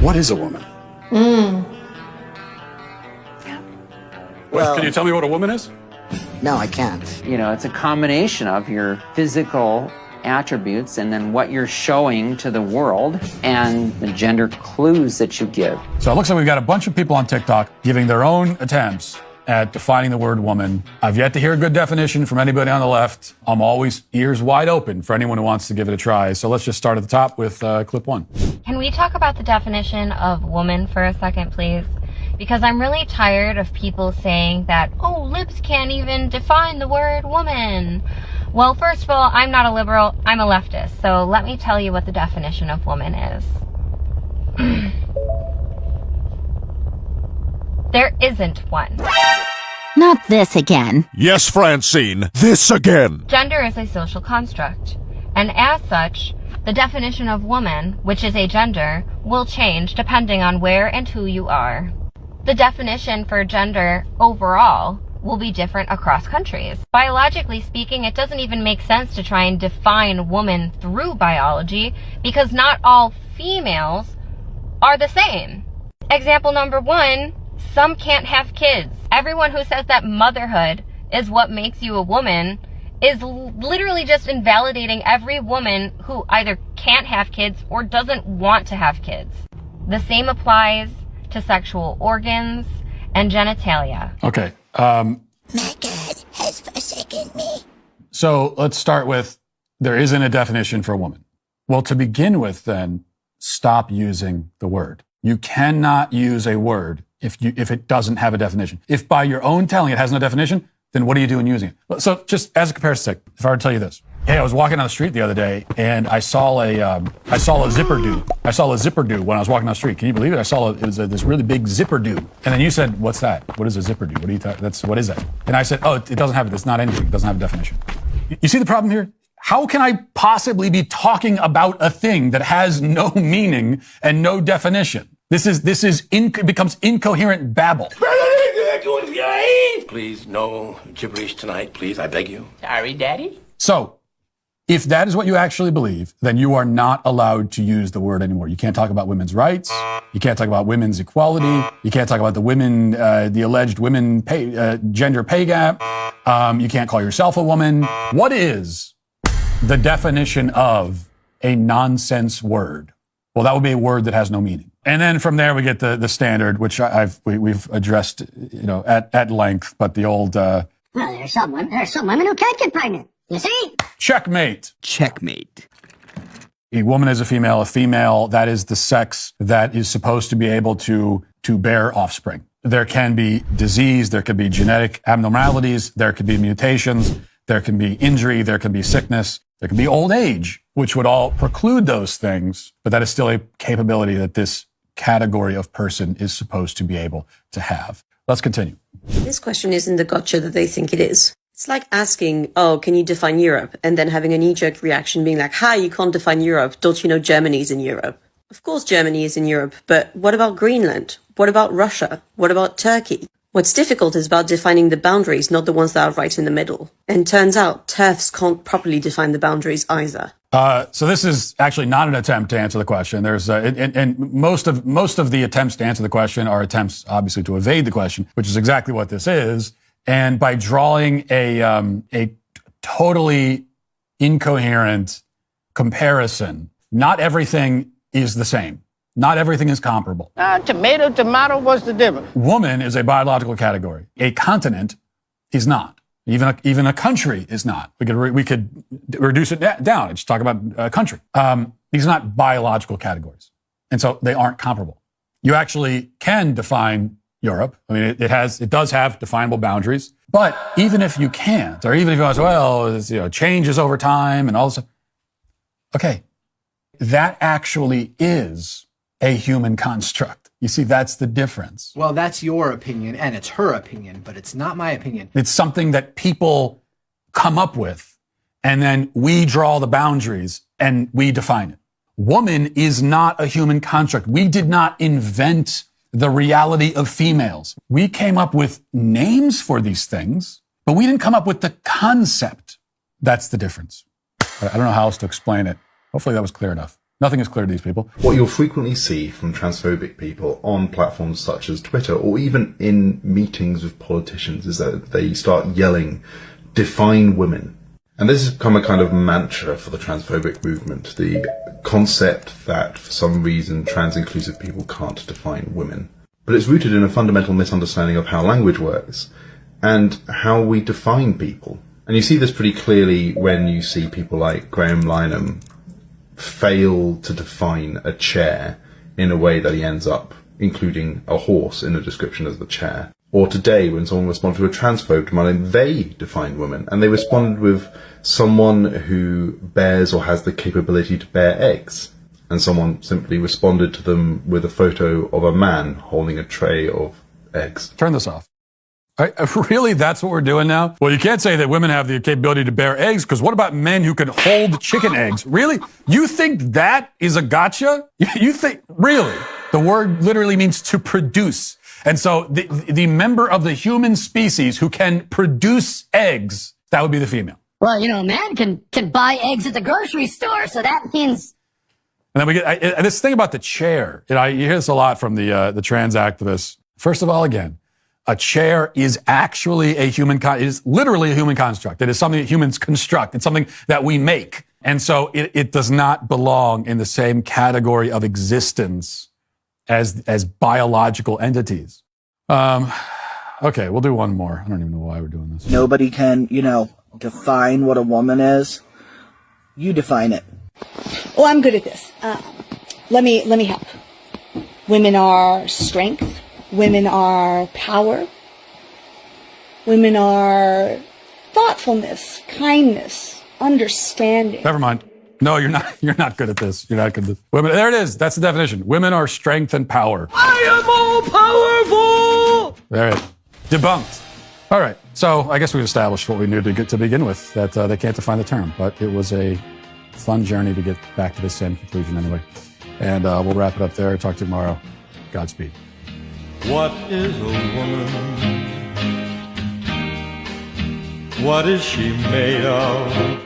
What is a woman? Well, can you tell me what a woman is? No, I can't. You know, it's a combination of your physical attributes and then what you're showing to the world and the gender clues that you give. So it looks like we've got a bunch of people on TikTok giving their own attempts at defining the word woman. I've yet to hear a good definition from anybody on the left. I'm always ears wide open for anyone who wants to give it a try. So let's just start at the top with clip 1. Can we talk about the definition of woman for a second, please? Because I'm really tired of people saying that, oh, libs can't even define the word woman. Well, first of all, I'm not a liberal, I'm a leftist. So let me tell you what the definition of woman is. There isn't one. Not this again. Yes, Francine, this again. Gender is a social construct, and as such, the definition of woman, which is a gender, will change depending on where and who you are. The definition for gender overall will be different across countries. Biologically speaking, it doesn't even make sense to try and define woman through biology because not all females are the same. Example number 1, some can't have kids. Everyone who says that motherhood is what makes you a woman is literally just invalidating every woman who either can't have kids or doesn't want to have kids. The same applies to sexual organs and genitalia. Okay. My God has forsaken me. So let's start with there isn't a definition for a woman. Well, to begin with, then, stop using the word. You cannot use a word if it doesn't have a definition. If by your own telling it has no definition, then what are you doing using it? So just as a comparison sake, if I were to tell you this. Hey, I was walking down the street the other day and I saw a zipper do. I saw a zipper do when I was walking down the street. Can you believe it? It was this really big zipper do. And then you said, what's that? What is a zipper do? What is that? And I said, oh, it doesn't have it. It's not anything. It doesn't have a definition. You see the problem here? How can I possibly be talking about a thing that has no meaning and no definition? It becomes incoherent babble. Please, no gibberish tonight, please. I beg you. Sorry, Daddy. So, if that is what you actually believe, then you are not allowed to use the word anymore. You can't talk about women's rights. You can't talk about women's equality. You can't talk about the alleged women gender pay gap. You can't call yourself a woman. What is the definition of a nonsense word? Well, that would be a word that has no meaning. And then from there we get the standard, which we've addressed, at length. But the old Well, there's some women who can't get pregnant. You see? checkmate. Checkmate. A woman is a female, that is the sex that is supposed to be able to bear offspring. There can be disease, there could be genetic abnormalities, there could be mutations, there can be injury, there can be sickness, there can be old age, which would all preclude those things, but that is still a capability that this category of person is supposed to be able to have. Let's continue. This question isn't the gotcha that they think it is. It's like asking, oh, can you define Europe? And then having a knee-jerk reaction being like, hi, you can't define Europe. Don't you know Germany's in Europe? Of course Germany is in Europe, but what about Greenland? What about Russia? What about Turkey? What's difficult is about defining the boundaries, not the ones that are right in the middle. And turns out TERFs can't properly define the boundaries either. So this is actually not an attempt to answer the question. There's and most of the attempts to answer the question are attempts, obviously, to evade the question, which is exactly what this is. And by drawing a totally incoherent comparison, not everything is the same. Not everything is comparable. Tomato, what's the difference? Woman is a biological category. A continent is not. Even a country is not. We could reduce it down and just talk about a country. These are not biological categories. And so they aren't comparable. You actually can define Europe. I mean, it does have definable boundaries. But even if you can't, or even if you say, well, it changes over time and all this, okay, that actually is a human construct. You see, that's the difference. Well, that's your opinion, and it's her opinion, but it's not my opinion. It's something that people come up with, and then we draw the boundaries, and we define it. Woman is not a human construct. We did not invent the reality of females. We came up with names for these things, but we didn't come up with the concept. That's the difference. I don't know how else to explain it. Hopefully that was clear enough. Nothing is clear to these people. What you'll frequently see from transphobic people on platforms such as Twitter, or even in meetings with politicians, is that they start yelling, "Define women." And this has become a kind of mantra for the transphobic movement, the concept that for some reason trans-inclusive people can't define women. But it's rooted in a fundamental misunderstanding of how language works and how we define people. And you see this pretty clearly when you see people like Graham Lynham fail to define a chair in a way that he ends up including a horse in the description of the chair. Or today, when someone responded to a transphobe demanding they define women, and they responded with someone who bears or has the capability to bear eggs. And someone simply responded to them with a photo of a man holding a tray of eggs. Turn this off. Really, that's what we're doing now? Well, you can't say that women have the capability to bear eggs, because what about men who can hold chicken eggs? Really? You think that is a gotcha? You think, really? The word literally means to produce. And so the member of the human species who can produce eggs, that would be the female. Well, a man can buy eggs at the grocery store, so that means... And then we get this thing about the chair. You hear this a lot from the trans activists. First of all, again, a chair is actually it is literally a human construct. It is something that humans construct. It's something that we make. And so it does not belong in the same category of existence as biological entities. Okay, we'll do one more. I don't even know why we're doing this. Nobody can, define what a woman is. You define it. Oh, I'm good at this. Let me help. Women are strength. Women are power. Women are thoughtfulness, kindness, understanding. Never mind. No, you're not. You're not good at this. You're not good at this. Women. There it is. That's the definition. Women are strength and power. I am all powerful! There it is. Debunked. All right. So I guess we've established what we knew to begin with, that they can't define the term, but it was a fun journey to get back to the same conclusion anyway. And we'll wrap it up there. Talk to you tomorrow. Godspeed. What is a woman? What is she made of?